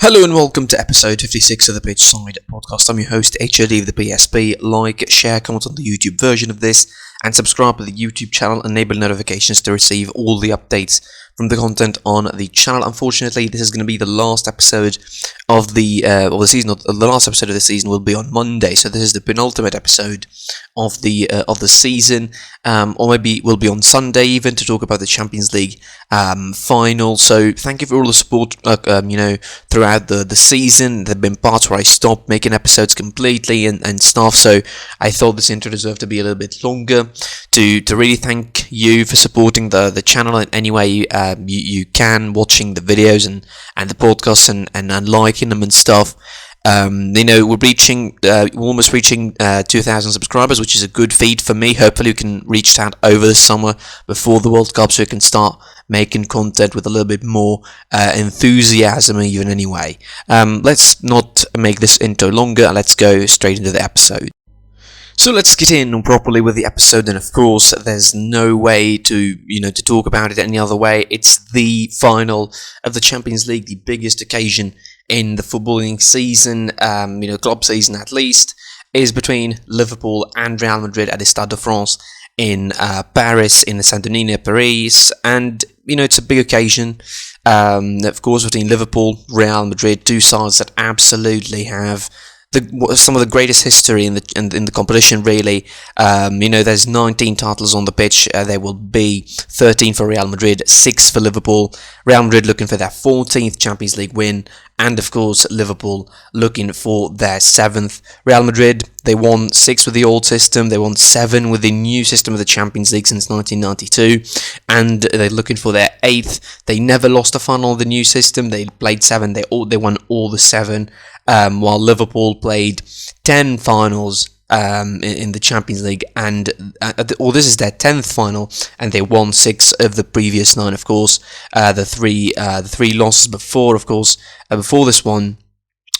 Hello and welcome to episode 56 of the Pitch Side podcast. I'm your host, HOD of the PSP. Like, share, comment on the YouTube version of this, and subscribe to the YouTube channel. Enable notifications to receive all the updates from the content on the channel. Unfortunately, this is going to be the last episode of the season. The last episode of the season will be on Monday, so this is the penultimate episode of the season, or maybe will be on Sunday even, to talk about the Champions League final. So thank you for all the support, throughout the season. There have been parts where I stopped making episodes completely and stuff, so I thought this intro deserved to be a little bit longer to really thank you for supporting the channel in any way you can, watching the videos and the podcasts and liking them and stuff. We're almost reaching 2,000 subscribers, which is a good feat for me. Hopefully we can reach that over the summer before the World Cup, so we can start making content with a little bit more enthusiasm even anyway. Let's not make this intro longer, let's go straight into the episode. So let's get in properly with the episode, and of course there's no way to talk about it any other way. It's the final of the Champions League, the biggest occasion in the footballing season, club season at least, is between Liverpool and Real Madrid at the Stade de France in Paris, in the Saint-Denis near Paris, and it's a big occasion, of course, between Liverpool, Real Madrid, two sides that absolutely have some of the greatest history in the competition, really. There's 19 titles on the pitch. There will be 13 for Real Madrid, 6 for Liverpool. Real Madrid looking for their 14th Champions League win, and of course Liverpool looking for their 7th. Real Madrid, they won 6 with the old system, they won 7 with the new system of the Champions League since 1992, and they're looking for their 8th. They never lost a final of the new system. They played 7, they won all the 7, while Liverpool played 10 finals in the Champions League, and this is their 10th final, and they won 6 of the previous 9. Of course, the three losses before, before this one,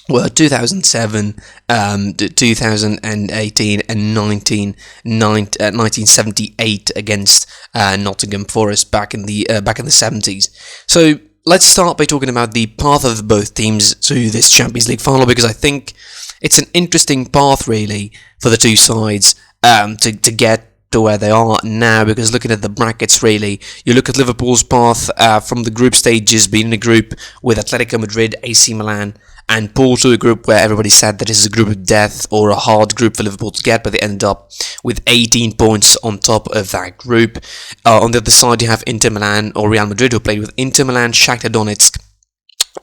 were 2007, 2018, and 1978 against Nottingham Forest back in the 70s. So let's start by talking about the path of both teams to this Champions League final, because I think it's an interesting path, really, for the two sides to get to where they are now. Because looking at the brackets, really, you look at Liverpool's path from the group stages, being in a group with Atletico Madrid, AC Milan, and Porto, a group where everybody said that this is a group of death or a hard group for Liverpool to get, but they end up with 18 points on top of that group. On the other side, you have Inter Milan or Real Madrid, who played with Inter Milan, Shakhtar Donetsk,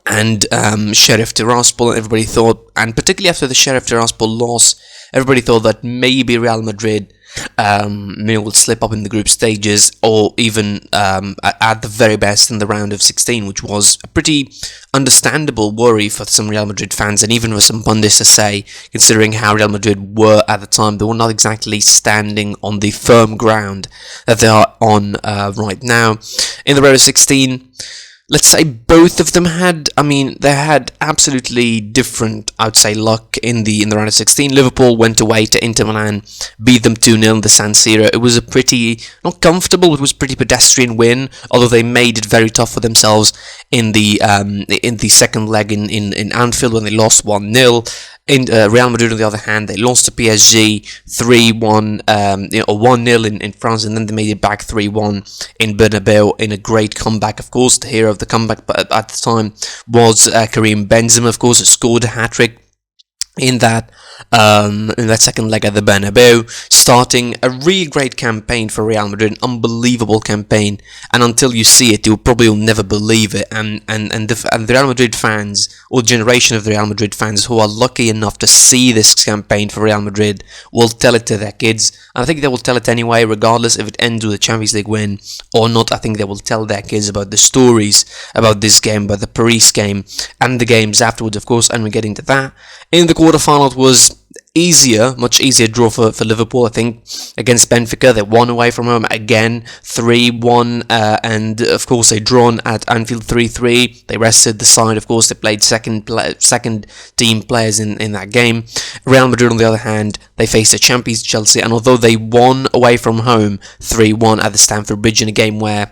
and Sheriff Tiraspol. Everybody thought, and particularly after the Sheriff Tiraspol loss, everybody thought that maybe Real Madrid will slip up in the group stages, or even at the very best in the round of 16, which was a pretty understandable worry for some Real Madrid fans, and even for some pundits to say, considering how Real Madrid were at the time. They were not exactly standing on the firm ground that they are on right now. In the round of 16, let's say both of them had absolutely different, I would say, luck in the round of 16. Liverpool went away to Inter Milan, beat them 2-0 in the San Siro. It was a pretty, not comfortable, it was a pretty pedestrian win, although they made it very tough for themselves in the second leg in Anfield, when they lost 1-0. In Real Madrid, on the other hand, they lost to PSG 3-1, or 1-0 in France, and then they made it back 3-1 in Bernabeu in a great comeback. Of course, the hero of the comeback at the time was Karim Benzema, of course, who scored a hat-trick in that second leg at the Bernabeu, starting a really great campaign for Real Madrid, an unbelievable campaign, and until you see it, you probably will never believe it. And the Real Madrid fans, or generation of the Real Madrid fans who are lucky enough to see this campaign for Real Madrid, will tell it to their kids. And I think they will tell it anyway, regardless if it ends with a Champions League win or not. I think they will tell their kids about the stories about this game, about the Paris game, and the games afterwards, of course, and we're getting to that. In the quarterfinal, it was much easier draw for Liverpool, I think, against Benfica. They won away from home again, 3-1, and of course they drawn at Anfield 3-3. They rested the side, of course. They played second team players in that game. Real Madrid, on the other hand, they faced the champions Chelsea, and although they won away from home 3-1 at the Stamford Bridge in a game where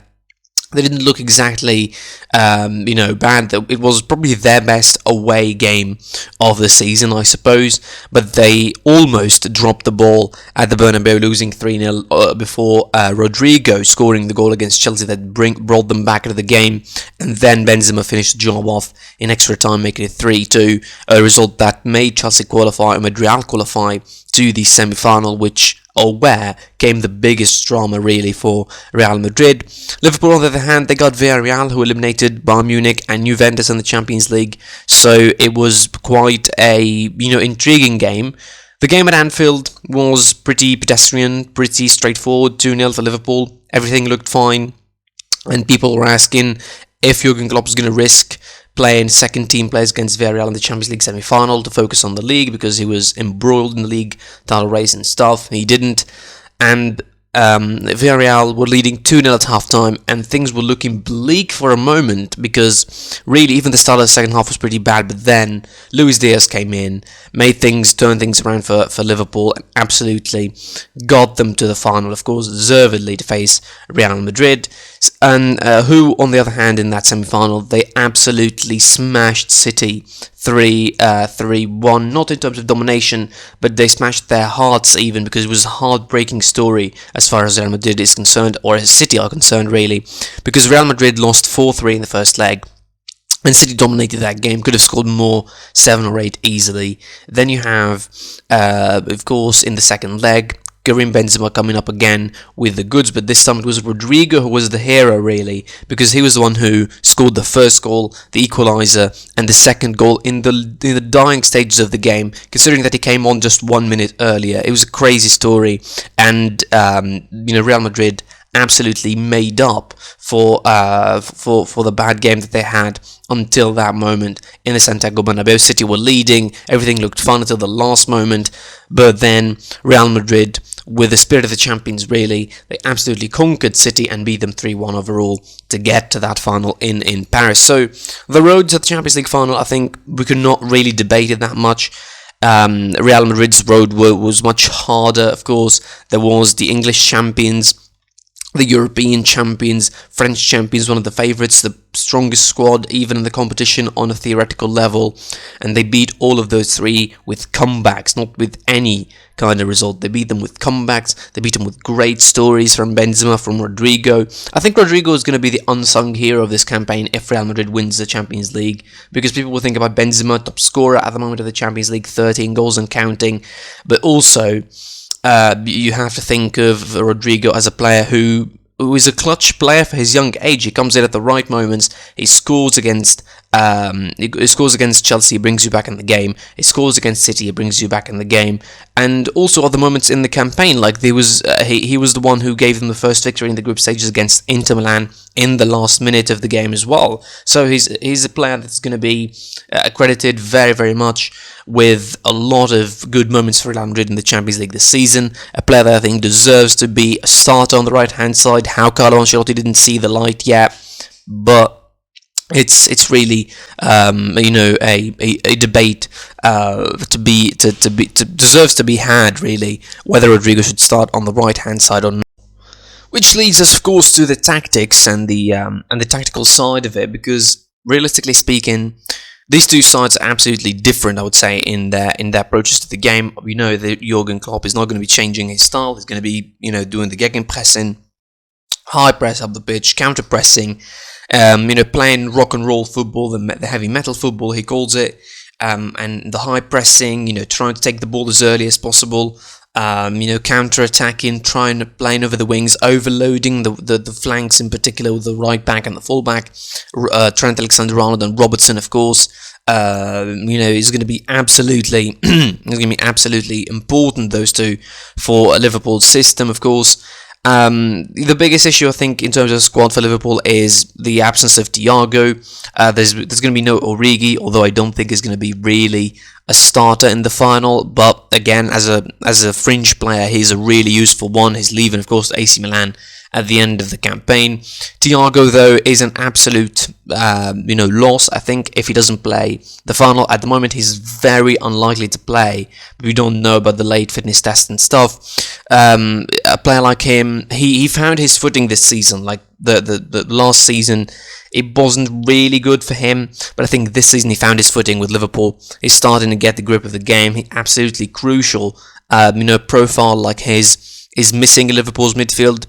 They didn't look exactly, bad. It was probably their best away game of the season, I suppose. But they almost dropped the ball at the Bernabeu, losing 3-0 before Rodrigo scoring the goal against Chelsea that brought them back into the game. And then Benzema finished the job off in extra time, making it 3-2, a result that made Chelsea qualify, and Madrid qualify to the semi-final, where came the biggest drama really for Real Madrid. Liverpool, on the other hand, they got Villarreal, who eliminated Bayern Munich and Juventus in the Champions League, so it was quite a intriguing game. The game at Anfield was pretty pedestrian, pretty straightforward, 2-0 for Liverpool. Everything looked fine, and people were asking if Jurgen Klopp was going to risk playing second team players against Villarreal in the Champions League semi-final to focus on the league, because he was embroiled in the league title race and stuff. He didn't, and Villarreal were leading 2-0 at half-time, and things were looking bleak for a moment, because really even the start of the second half was pretty bad. But then Luis Diaz came in, turned things around for Liverpool, and absolutely got them to the final, of course, deservedly to face Real Madrid, and who, on the other hand, in that semi-final, they absolutely smashed City 3-1, not in terms of domination, but they smashed their hearts even, because it was a heartbreaking story as far as Real Madrid is concerned, or as City are concerned really, because Real Madrid lost 4-3 in the first leg, and City dominated that game, could have scored more, 7 or 8 easily. Then you have, of course, in the second leg, Karim Benzema coming up again with the goods, but this time it was Rodrigo who was the hero really, because he was the one who scored the first goal, the equaliser, and the second goal in the dying stages of the game, considering that he came on just 1 minute earlier. It was a crazy story, and Real Madrid absolutely made up for the bad game that they had until that moment in the Santiago Bernabeu. City were leading, everything looked fun until the last moment, but then Real Madrid, with the spirit of the champions really, they absolutely conquered City and beat them 3-1 overall to get to that final in Paris. So the road to the Champions League final, I think we could not really debate it that much. Real Madrid's road was much harder, of course. There was the English champions, the European champions, French champions, one of the favourites, the strongest squad even in the competition on a theoretical level, and they beat all of those three with comebacks, not with any kind of result. They beat them with comebacks, they beat them with great stories from Benzema, from Rodrigo. I think Rodrigo is going to be the unsung hero of this campaign if Real Madrid wins the Champions League, because people will think about Benzema, top scorer at the moment of the Champions League, 13 goals and counting, but also you have to think of Rodrigo as a player who is a clutch player for his young age. He comes in at the right moments. He scores against Chelsea, he brings you back in the game. He scores against City, he brings you back in the game. And also other moments in the campaign, like he was the one who gave them the first victory in the group stages against Inter Milan in the last minute of the game as well. So he's a player that's going to be credited very, very much with a lot of good moments for Real Madrid in the Champions League this season. A player that I think deserves to be a starter on the right-hand side. How Carlo Ancelotti didn't see the light yet, but it's really a debate deserves to be had really, whether Rodrigo should start on the right-hand side or not. Which leads us, of course, to the tactics and the tactical side of it, because realistically speaking, these two sides are absolutely different, I would say, in their approaches to the game. We know that Jurgen Klopp is not going to be changing his style. He's going to be, doing the gegenpressing, high press up the pitch, counter pressing, playing rock and roll football, the heavy metal football he calls it, and the high pressing, trying to take the ball as early as possible. Counter-attacking, playing over the wings, overloading the flanks, in particular with the right back and the full back. Trent Alexander-Arnold and Robertson, of course, is going to be absolutely important, those two, for a Liverpool system, of course. The biggest issue, I think, in terms of squad for Liverpool is the absence of Thiago. There's going to be no Origi, although I don't think he's going to be really a starter in the final. But again, as a fringe player, he's a really useful one. He's leaving, of course, to AC Milan at the end of the campaign. Thiago, though, is an absolute loss, I think, if he doesn't play the final. At the moment, he's very unlikely to play. We don't know about the late fitness test and stuff. A player like him, he found his footing this season. Like, the last season, it wasn't really good for him, but I think this season he found his footing with Liverpool. He's starting to get the grip of the game. He's absolutely crucial. Profile like his is missing in Liverpool's midfield.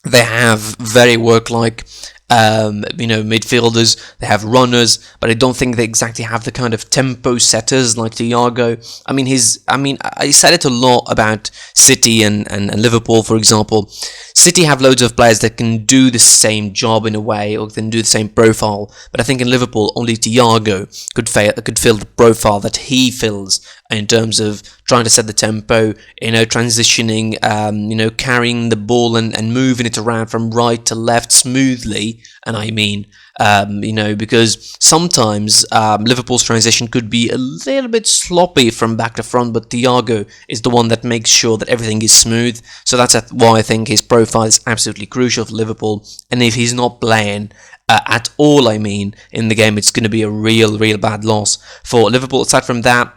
They have very work-like, midfielders. They have runners, but I don't think they exactly have the kind of tempo setters like Thiago. I said it a lot about City and Liverpool, for example. City have loads of players that can do the same job in a way, or can do the same profile. But I think in Liverpool, only Thiago could fill the profile that he fills in terms of trying to set the tempo, transitioning, carrying the ball and moving it around from right to left smoothly. And I mean, because sometimes Liverpool's transition could be a little bit sloppy from back to front, but Thiago is the one that makes sure that everything is smooth. So that's why I think his profile is absolutely crucial for Liverpool. And if he's not playing at all, in the game, it's going to be a real bad loss for Liverpool. Aside from that,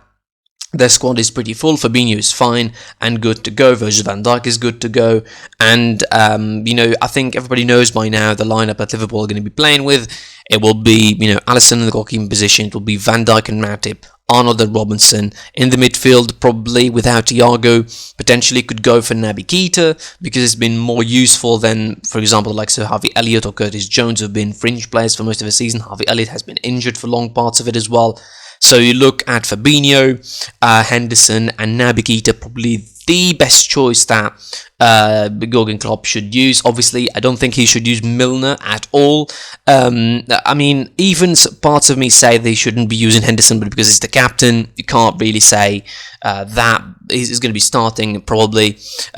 their squad is pretty full. Fabinho is fine and good to go. Virgil van Dijk is good to go. And, I think everybody knows by now the lineup that Liverpool are going to be playing with. It will be, Alisson in the goalkeeping position. It will be Van Dijk and Matip, Arnold and Robinson. In the midfield, probably without Thiago, potentially could go for Naby Keita because it's been more useful than, for example, like Sir Harvey Elliott or Curtis Jones, who have been fringe players for most of the season. Harvey Elliott has been injured for long parts of it as well. So you look at Fabinho, Henderson and Naby Keita, probably the best choice that Jurgen Klopp should use. Obviously, I don't think he should use Milner at all. Even parts of me say they shouldn't be using Henderson, but because he's the captain, you can't really say that he's going to be starting probably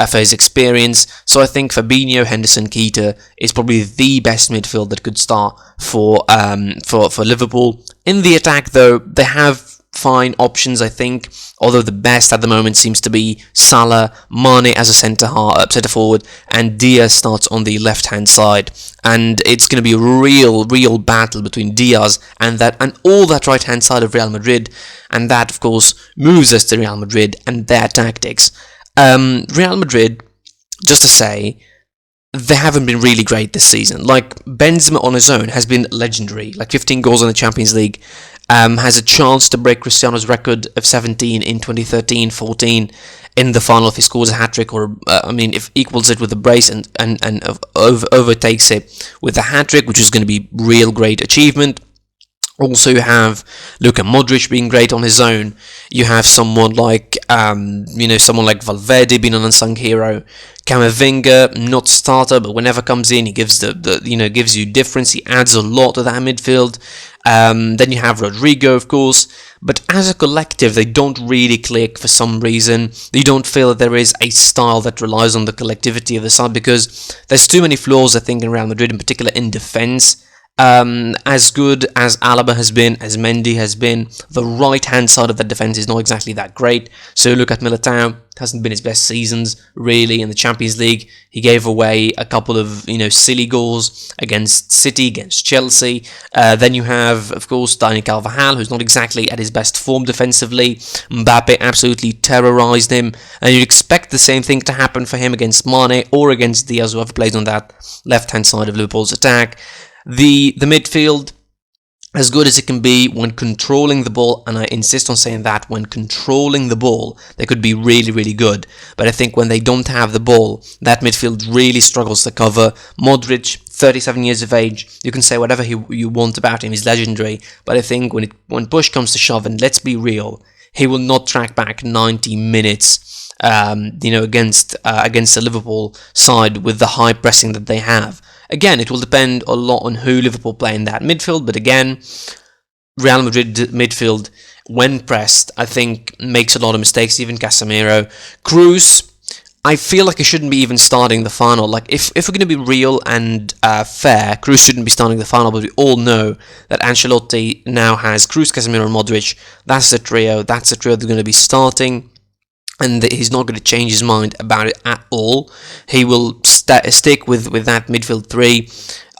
for his experience. So I think Fabinho, Henderson, Keita is probably the best midfield that could start for Liverpool. In the attack, though, they have fine options, I think, although the best at the moment seems to be Salah, Mane as a centre forward, and Diaz starts on the left-hand side. And it's going to be a real battle between Diaz and all that right-hand side of Real Madrid, and that, of course, moves us to Real Madrid and their tactics. Real Madrid, just to say, they haven't been really great this season. Like, Benzema on his own has been legendary, like 15 goals in the Champions League, has a chance to break Cristiano's record of 17 in 2013-14 in the final if he scores a hat-trick, or if equals it with a brace and overtakes it with a hat-trick, which is going to be real great achievement. Also, you have Luka Modric being great on his own. You have someone like Valverde being an unsung hero. Camavinga, not starter, but whenever comes in, he gives gives you difference. He adds a lot to that midfield. Then you have Rodrigo, of course. But as a collective, they don't really click for some reason. You don't feel that there is a style that relies on the collectivity of the side, because there's too many flaws, I think, in Real Madrid, in particular in defence. As good as Alaba has been, as Mendy has been, the right-hand side of the defence is not exactly that great. So look at Militao, it hasn't been his best seasons, really, in the Champions League. He gave away a couple of, silly goals against City, against Chelsea. Then you have, of course, Dani Carvajal, who's not exactly at his best form defensively. Mbappe absolutely terrorised him, and you'd expect the same thing to happen for him against Mane or against Diaz, whoever plays on that left-hand side of Liverpool's attack. The midfield, as good as it can be when controlling the ball, and I insist on saying that, when controlling the ball, they could be really good. But I think when they don't have the ball, that midfield really struggles to cover. Modric, 37 years of age, you can say whatever you want about him, he's legendary, but I think when push comes to shove, and let's be real, he will not track back 90 minutes against the Liverpool side with the high pressing that they have. Again, it will depend a lot on who Liverpool play in that midfield, but again, Real Madrid midfield, when pressed, I think makes a lot of mistakes, even Casemiro. Kroos, I feel like he shouldn't be even starting the final. Like, if we're going to be real and fair, Kroos shouldn't be starting the final, but we all know that Ancelotti now has Kroos, Casemiro and Modric. That's the trio that's going to be starting. And he's not going to change his mind about it at all. He will stick with that midfield three.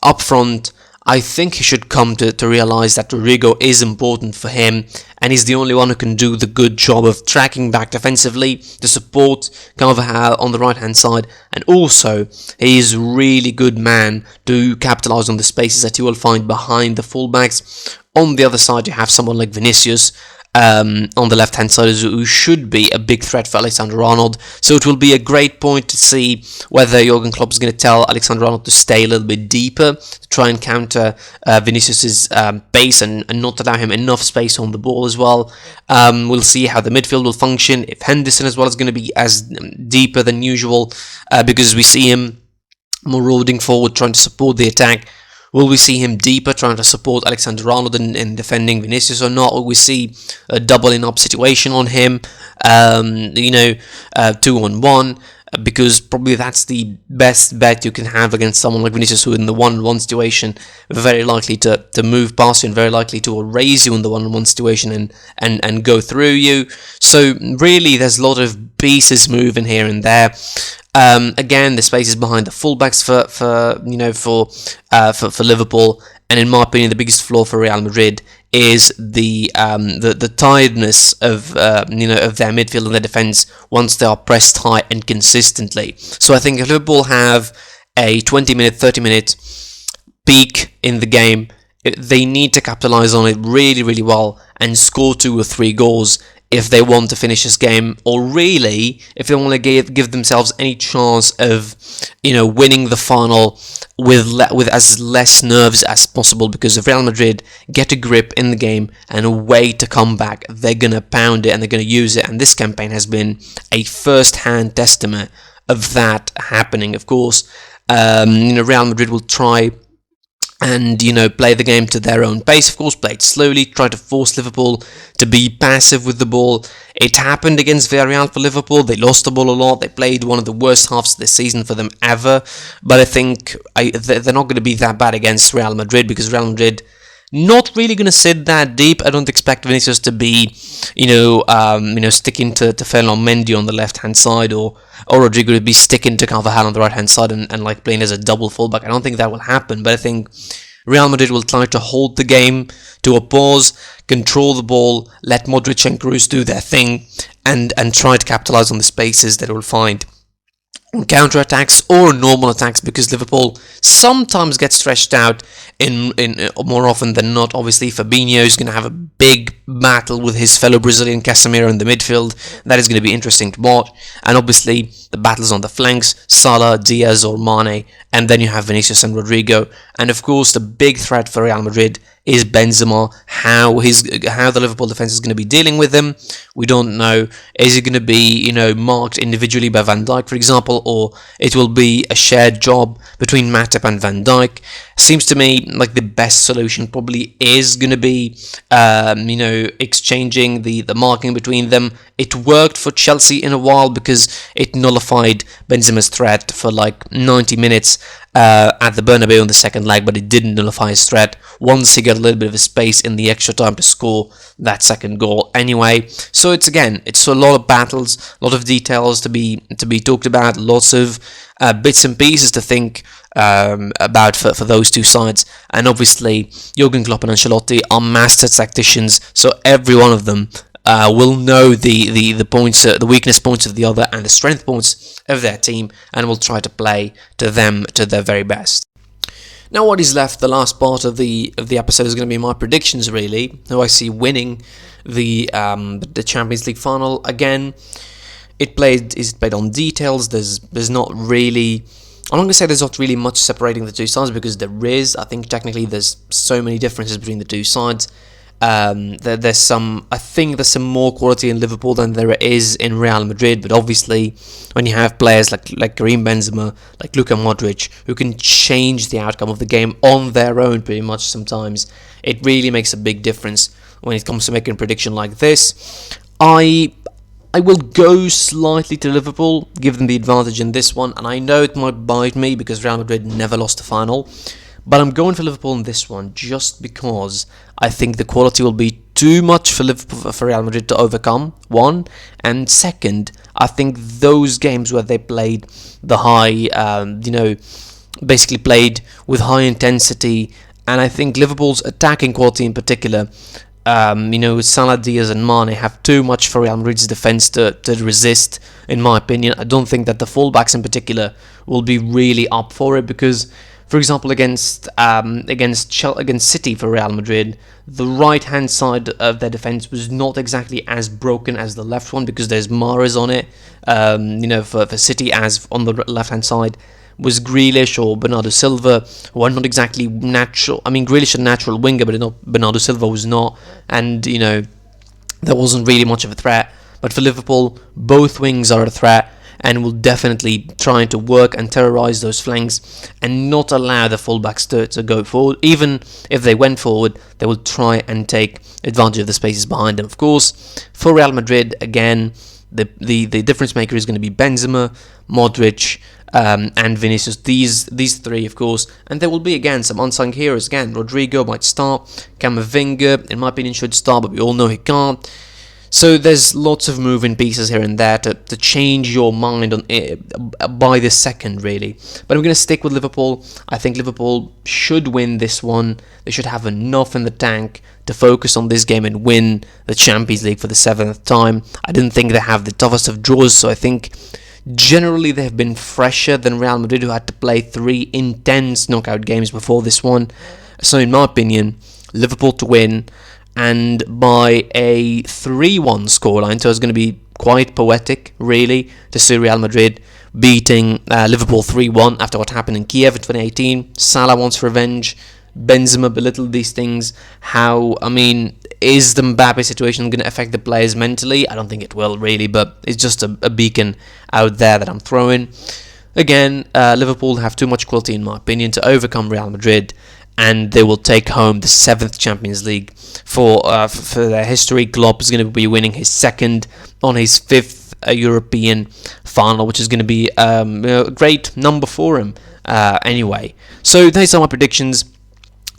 Up front, I think he should come to realize that Rodrigo is important for him, and he's the only one who can do the good job of tracking back defensively to support Carvajal on the right hand side, and also he is a really good man to capitalize on the spaces that you will find behind the fullbacks. On the other side, you have someone like Vinicius, on the left hand side, who should be a big threat for Alexander-Arnold. So it will be a great point to see whether Jurgen Klopp is going to tell Alexander-Arnold to stay a little bit deeper to try and counter Vinicius's pace and not allow him enough space on the ball as well. We'll see how the midfield will function, if Henderson as well is going to be as deeper than usual, because we see him marauding forward trying to support the attack. Will we see him deeper trying to support Alexander-Arnold in defending Vinicius or not? Will we see a doubling up situation on him, 2-on-1? Because probably that's the best bet you can have against someone like Vinicius, who in the 1-on-1 situation very likely to move past you and very likely to erase you in the 1-on-1 situation and go through you. So really there's a lot of pieces moving here and there. Again, the spaces behind the fullbacks for Liverpool, and in my opinion, the biggest flaw for Real Madrid is the tiredness of their midfield and their defense once they are pressed high and consistently. So I think if Liverpool have a 20-minute, 30-minute peak in the game, they need to capitalize on it really, really well and score 2 or 3 goals if they want to finish this game, or really if they want to give themselves any chance of winning the final with as less nerves as possible. Because if Real Madrid get a grip in the game and a way to come back, they're gonna pound it and they're gonna use it, and this campaign has been a first-hand testament of that happening. Of course, Real Madrid will try and play the game to their own pace, of course, play it slowly, try to force Liverpool to be passive with the ball. It happened against Villarreal for Liverpool. They lost the ball a lot. They played one of the worst halves of the season for them ever. But I think they're not going to be that bad against Real Madrid, because Real Madrid not really going to sit that deep. I don't expect Vinicius to be, sticking to Ferland Mendy on the left-hand side, or Rodrigo to be sticking to Carvajal on the right-hand side and like playing as a double fullback. I don't think that will happen, but I think Real Madrid will try to hold the game to a pause, control the ball, let Modric and Kroos do their thing, and try to capitalize on the spaces that it will find on counter-attacks or normal attacks, because Liverpool sometimes get stretched out in more often than not. Obviously, Fabinho is going to have a big battle with his fellow Brazilian Casemiro in the midfield. That is going to be interesting to watch. And obviously, the battles on the flanks, Salah, Diaz or Mane, and then you have Vinicius and Rodrigo. And of course, the big threat for Real Madrid is Benzema. How the Liverpool defense is going to be dealing with him, we don't know. Is it going to be marked individually by Van Dijk, for example, or it will be a shared job between Matip and Van Dijk? Seems to me like the best solution probably is going to be exchanging the marking between them. It worked for Chelsea in a while because it nullified Benzema's threat for like 90 minutes at the Bernabeu in the second leg, but it didn't nullify his threat once he got a little bit of a space in the extra time to score that second goal anyway. So it's a lot of battles, a lot of details to be talked about, lots of bits and pieces to think about for those two sides. And obviously Jurgen Klopp and Ancelotti are master tacticians, so every one of them will know the points, the weakness points of the other and the strength points of their team, and will try to play to them to their very best. Now, what is left, the last part of the episode, is going to be my predictions. Really, who I see winning the Champions League final. Again, is played on details. There's not really. I'm not going to say there's not really much separating the two sides, because there is. I think technically there's so many differences between the two sides. There's some more quality in Liverpool than there is in Real Madrid, but obviously when you have players like Karim Benzema, like Luka Modric, who can change the outcome of the game on their own pretty much sometimes, it really makes a big difference when it comes to making a prediction like this. I will go slightly to Liverpool, give them the advantage in this one, and I know it might bite me because Real Madrid never lost a final. But I'm going for Liverpool in this one just because I think the quality will be too much for Real Madrid to overcome, one. And second, I think those games where they played the high, basically played with high intensity And I think Liverpool's attacking quality in particular, Salah, Diaz and Mane have too much for Real Madrid's defence to resist, in my opinion. I don't think that the fullbacks in particular will be really up for it because, for example, against City for Real Madrid, the right-hand side of their defence was not exactly as broken as the left one because there's Mahrez on it. For City, as on the left-hand side was Grealish or Bernardo Silva, who are not exactly natural. I mean, Grealish is a natural winger, but Bernardo Silva was not, and there wasn't really much of a threat. But for Liverpool, both wings are a threat and will definitely try to work and terrorise those flanks and not allow the fullbacks to go forward. Even if they went forward, they will try and take advantage of the spaces behind them. Of course, for Real Madrid, again, the difference maker is going to be Benzema, Modric, and Vinicius. These three, of course, and there will be again some unsung heroes. Again, Rodrigo might start, Camavinga, in my opinion, should start, but we all know he can't. So there's lots of moving pieces here and there to change your mind on by the second, really. But I'm going to stick with Liverpool. I think Liverpool should win this one. They should have enough in the tank to focus on this game and win the Champions League for the 7th time. I didn't think they have the toughest of draws, so I think generally they have been fresher than Real Madrid, who had to play 3 intense knockout games before this one. So in my opinion, Liverpool to win, and by a 3-1 scoreline, so it's going to be quite poetic, really, to see Real Madrid beating Liverpool 3-1 after what happened in Kiev in 2018. Salah wants revenge. Benzema belittled these things. Is the Mbappe situation going to affect the players mentally? I don't think it will, really, but it's just a beacon out there that I'm throwing. Again, Liverpool have too much quality, in my opinion, to overcome Real Madrid, and they will take home the 7th Champions League for their history. Klopp is going to be winning his 2nd on his 5th European final, which is going to be a great number for him anyway. So these are my predictions.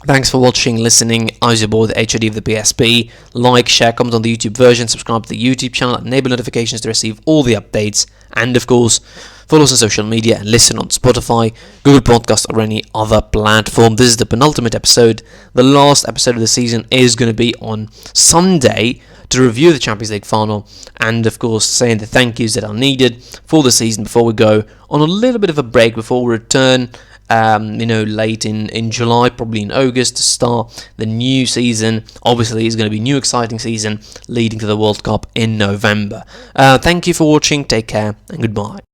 Thanks for watching, listening. I was your boy, the HOD of the PSP. Like, share, comment on the YouTube version, subscribe to the YouTube channel, enable notifications to receive all the updates, and of course, follow us on social media and listen on Spotify, Google Podcast, or any other platform. This is the penultimate episode. The last episode of the season is going to be on Sunday to review the Champions League final and, of course, saying the thank yous that are needed for the season before we go on a little bit of a break before we return late in July, probably in August, to start the new season. Obviously, it's going to be a new exciting season leading to the World Cup in November. Thank you for watching, take care, and goodbye.